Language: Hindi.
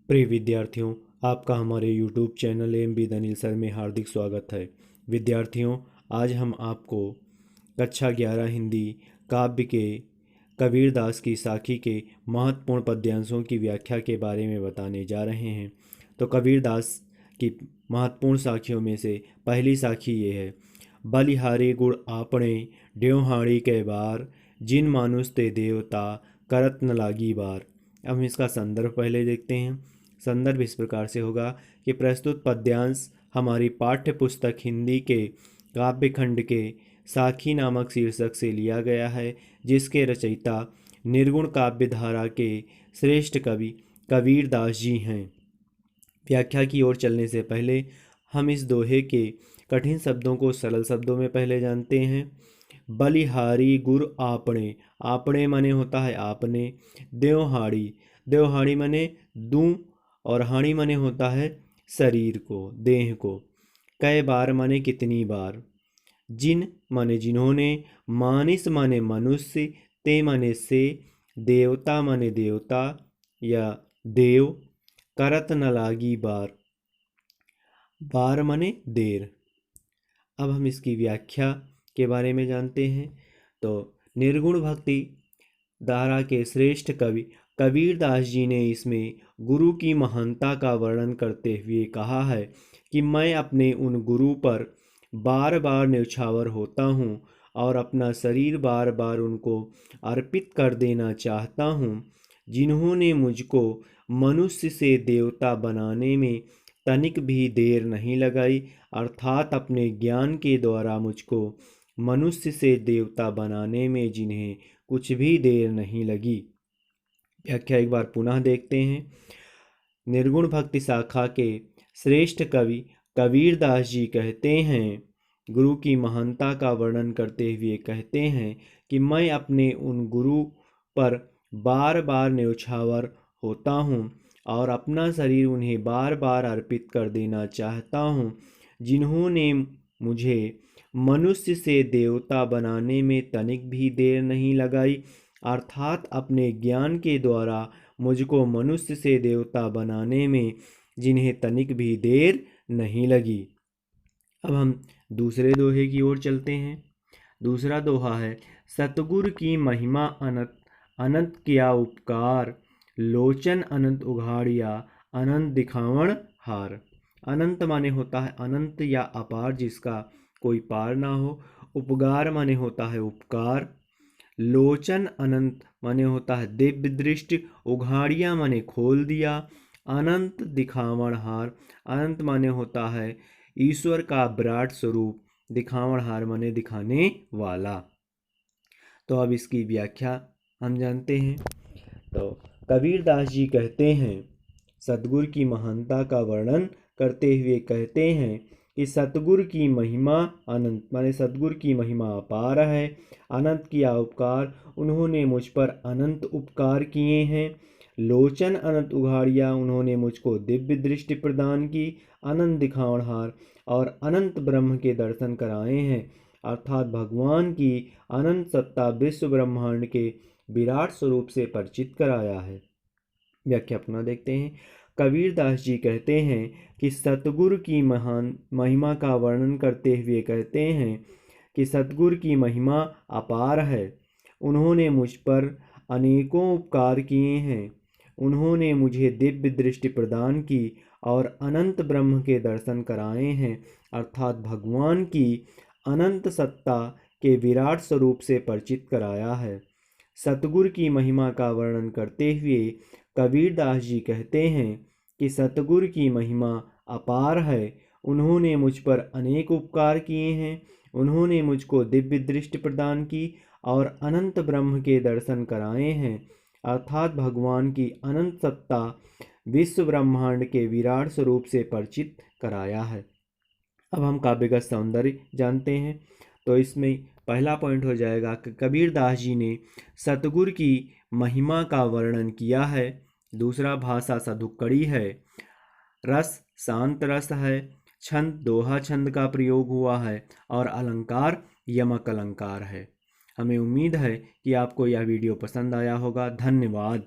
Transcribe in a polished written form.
प्रिय विद्यार्थियों, आपका हमारे YouTube चैनल एम.बी. दनिल सर में हार्दिक स्वागत है। विद्यार्थियों, आज हम आपको कक्षा 11 हिंदी काव्य के कबीरदास की साखी के महत्वपूर्ण पद्यांशों की व्याख्या के बारे में बताने जा रहे हैं। तो कबीरदास की महत्वपूर्ण साखियों में से पहली साखी ये है, बलिहारी गुण आपने ड्योहाड़ी के बार, जिन मानुष ते देवता करत न लागी बार। अब हम इसका संदर्भ पहले देखते हैं। संदर्भ इस प्रकार से होगा कि प्रस्तुत पद्यांश हमारी पाठ्य पुस्तक हिंदी के काव्य खंड के साखी नामक शीर्षक से लिया गया है, जिसके रचयिता निर्गुण काव्य धारा के श्रेष्ठ कवि कबीरदास जी हैं। व्याख्या की ओर चलने से पहले हम इस दोहे के कठिन शब्दों को सरल शब्दों में पहले जानते हैं। बलिहारी गुर आपने, आपने माने होता है आपने। देवहाड़ी, देवहाड़ी माने दूं, और हानि माने होता है शरीर को, देह को। कई बार माने कितनी बार। जिन माने जिन्होंने, मानिस माने मनुष्य, ते माने से, देवता माने देवता या देव, करत न लागी बार, बार माने देर। अब हम इसकी व्याख्या के बारे में जानते हैं। तो निर्गुण भक्ति धारा के श्रेष्ठ कवि कबीरदास जी ने इसमें गुरु की महानता का वर्णन करते हुए कहा है कि मैं अपने उन गुरु पर बार बार न्यौछावर होता हूँ और अपना शरीर बार बार उनको अर्पित कर देना चाहता हूँ, जिन्होंने मुझको मनुष्य से देवता बनाने में तनिक भी देर नहीं लगाई, अर्थात अपने ज्ञान के द्वारा मुझको मनुष्य से देवता बनाने में जिन्हें कुछ भी देर नहीं लगी। व्याख्या एक बार पुनः देखते हैं। निर्गुण भक्ति शाखा के श्रेष्ठ कवि कबीरदास जी कहते हैं, गुरु की महानता का वर्णन करते हुए कहते हैं कि मैं अपने उन गुरु पर बार बार न्यौछावर होता हूँ और अपना शरीर उन्हें बार बार अर्पित कर देना चाहता हूँ, जिन्होंने मुझे मनुष्य से देवता बनाने में तनिक भी देर नहीं लगाई, अर्थात अपने ज्ञान के द्वारा मुझको मनुष्य से देवता बनाने में जिन्हें तनिक भी देर नहीं लगी। अब हम दूसरे दोहे की ओर चलते हैं। दूसरा दोहा है, सतगुरु की महिमा अनंत, अनंत किया उपकार, लोचन अनंत उघाड़िया, अनंत दिखावण हार। अनंत माने होता है अनंत या अपार, जिसका कोई पार ना हो। उपकार माने होता है उपकार। लोचन अनंत माने होता है दिव्य दृष्टि। उघाड़िया माने खोल दिया। अनंत दिखावण हार, अनंत माने होता है ईश्वर का विराट स्वरूप। दिखावण हार माने दिखाने वाला। तो अब इसकी व्याख्या हम जानते हैं। तो कबीरदास जी कहते हैं, सतगुरु की महानता का वर्णन करते हुए कहते हैं कि सतगुरु की महिमा अनंत माने सतगुरु की महिमा अपार है। अनंत किया उपकार, उन्होंने मुझ पर अनंत उपकार किए हैं। लोचन अनंत उघाड़िया, उन्होंने मुझको दिव्य दृष्टि प्रदान की। अनंत दिखावनहार, और अनंत ब्रह्म के दर्शन कराए हैं, अर्थात भगवान की अनंत सत्ता विश्व ब्रह्मांड के विराट स्वरूप से परिचित कराया है। व्याख्या अपना देखते हैं। कबीरदास जी कहते हैं कि सतगुरु की महान महिमा का वर्णन करते हुए कहते हैं कि सतगुरु की महिमा अपार है। उन्होंने मुझ पर अनेकों उपकार किए हैं। उन्होंने मुझे दिव्य दृष्टि प्रदान की और अनंत ब्रह्म के दर्शन कराए हैं, अर्थात भगवान की अनंत सत्ता के विराट स्वरूप से परिचित कराया है। सतगुरु की महिमा का वर्णन करते हुए कबीरदास जी कहते हैं कि सतगुरु की महिमा अपार है। उन्होंने मुझ पर अनेक उपकार किए हैं। उन्होंने मुझको दिव्य दृष्टि प्रदान की और अनंत ब्रह्म के दर्शन कराए हैं, अर्थात भगवान की अनंत सत्ता विश्व ब्रह्मांड के विराट स्वरूप से परिचित कराया है। अब हम काव्यगत सौंदर्य जानते हैं। तो इसमें पहला पॉइंट हो जाएगा कि कबीरदास जी ने सतगुरु की महिमा का वर्णन किया है। दूसरा, भाषा सधुक्कड़ी है। रस शांत रस है। छंद दोहा छंद का प्रयोग हुआ है और अलंकार यमक अलंकार है। हमें उम्मीद है कि आपको यह वीडियो पसंद आया होगा। धन्यवाद।